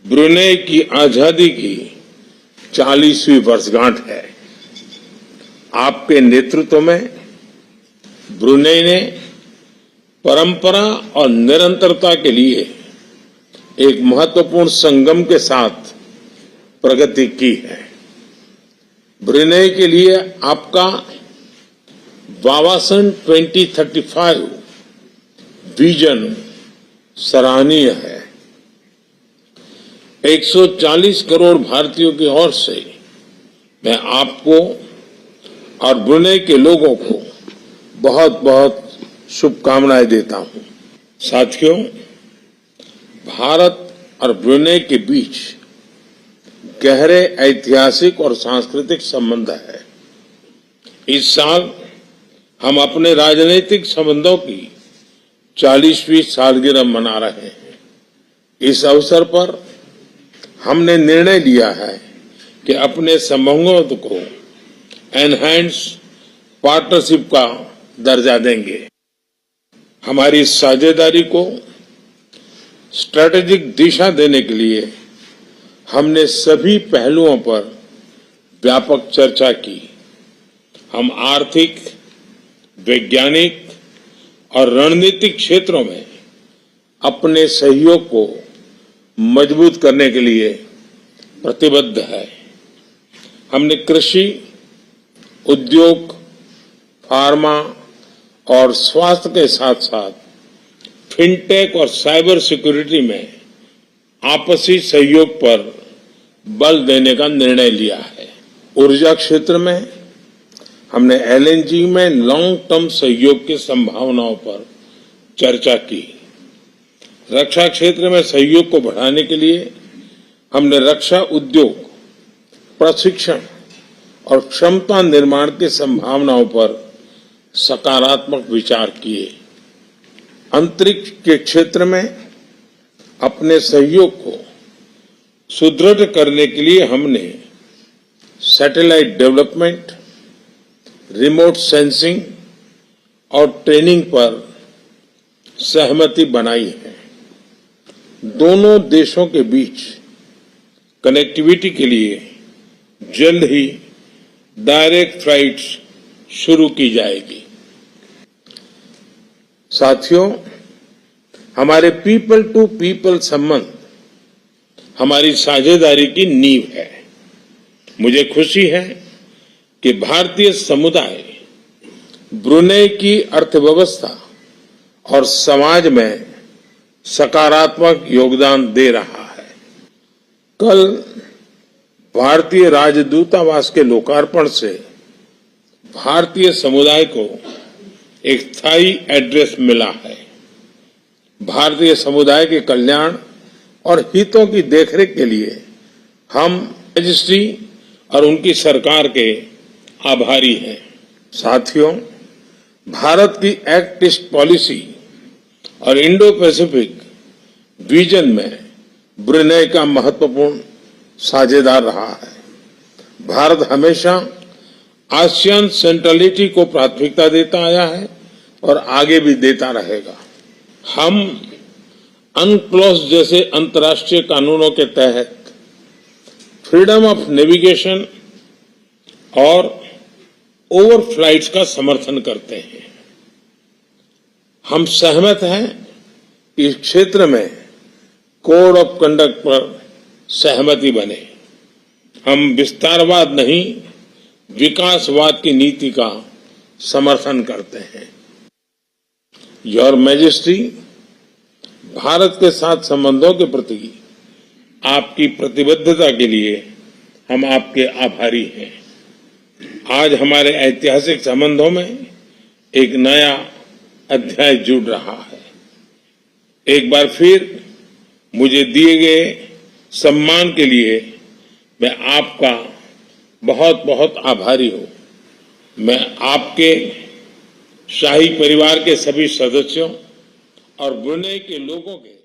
Brunei की आजादी की 40वीं वर्षगांठ है। आपके नेतृत्व में ब्रुनेई ने परंपरा और निरंतरता के लिए एक महत्वपूर्ण संगम के साथ प्रगति की है। ब्रुनेई के लिए आपका वावासन 2035 विजन सराहनीय है। 140 करोड़ भारतीयों की ओर से मैं आपको और ब्रुनेई के लोगों को बहुत बहुत शुभकामनाएं देता हूं। साथियों, भारत और ब्रुनेई के बीच गहरे ऐतिहासिक और सांस्कृतिक संबंध है। इस साल हम अपने राजनीतिक संबंधों की 40वीं सालगिरह मना रहे हैं। इस अवसर पर हमने निर्णय लिया है कि अपने संबंधों को एनहांस पार्टनरशिप का दर्जा देंगे। हमारी साझेदारी को स्ट्रेटेजिक दिशा देने के लिए हमने सभी पहलुओं पर व्यापक चर्चा की। हम आर्थिक, वैज्ञानिक और रणनीतिक क्षेत्रों में अपने सहयोग को मजबूत करने के लिए प्रतिबद्ध है। हमने कृषि, उद्योग, फार्मा और स्वास्थ्य के साथ साथ फिनटेक और साइबर सिक्योरिटी में आपसी सहयोग पर बल देने का निर्णय लिया है। ऊर्जा क्षेत्र में हमने एलएनजी में लॉन्ग टर्म सहयोग की संभावनाओं पर चर्चा की। रक्षा क्षेत्र में सहयोग को बढ़ाने के लिए हमने रक्षा उद्योग, प्रशिक्षण और क्षमता निर्माण की संभावनाओं पर सकारात्मक विचार किए। अंतरिक्ष के क्षेत्र में अपने सहयोग को सुदृढ़ करने के लिए हमने सैटेलाइट डेवलपमेंट, रिमोट सेंसिंग और ट्रेनिंग पर सहमति बनाई है। दोनों देशों के बीच कनेक्टिविटी के लिए जल्द ही डायरेक्ट फ्लाइट्स शुरू की जाएगी। साथियों, हमारे पीपल टू पीपल संबंध हमारी साझेदारी की नींव है। मुझे खुशी है कि भारतीय समुदाय ब्रुनेई की अर्थव्यवस्था और समाज में सकारात्मक योगदान दे रहा है। कल भारतीय राजदूतावास के लोकार्पण से भारतीय समुदाय को एक स्थायी एड्रेस मिला है। भारतीय समुदाय के कल्याण और हितों की देखरेख के लिए हम रजिस्ट्री और उनकी सरकार के आभारी हैं। साथियों, भारत की एक्ट ईस्ट पॉलिसी और इंडो पैसिफिक विजन में ब्रुनेई का महत्वपूर्ण साझेदार रहा है। भारत हमेशा आसियान सेंट्रलिटी को प्राथमिकता देता आया है और आगे भी देता रहेगा। हम अनक्लोज जैसे अंतर्राष्ट्रीय कानूनों के तहत फ्रीडम ऑफ नेविगेशन और ओवरफ्लाइट्स का समर्थन करते हैं। हम सहमत हैं कि इस क्षेत्र में कोड ऑफ कंडक्ट पर सहमति बने। हम विस्तारवाद नहीं, विकासवाद की नीति का समर्थन करते हैं। योर मैजेस्टी, भारत के साथ संबंधों के प्रति आपकी प्रतिबद्धता के लिए हम आपके आभारी हैं। आज हमारे ऐतिहासिक संबंधों में एक नया अध्याय जुड़ रहा है। एक बार फिर मुझे दिए गए सम्मान के लिए मैं आपका बहुत बहुत आभारी हूं। मैं आपके शाही परिवार के सभी सदस्यों और ब्रुनेई के लोगों के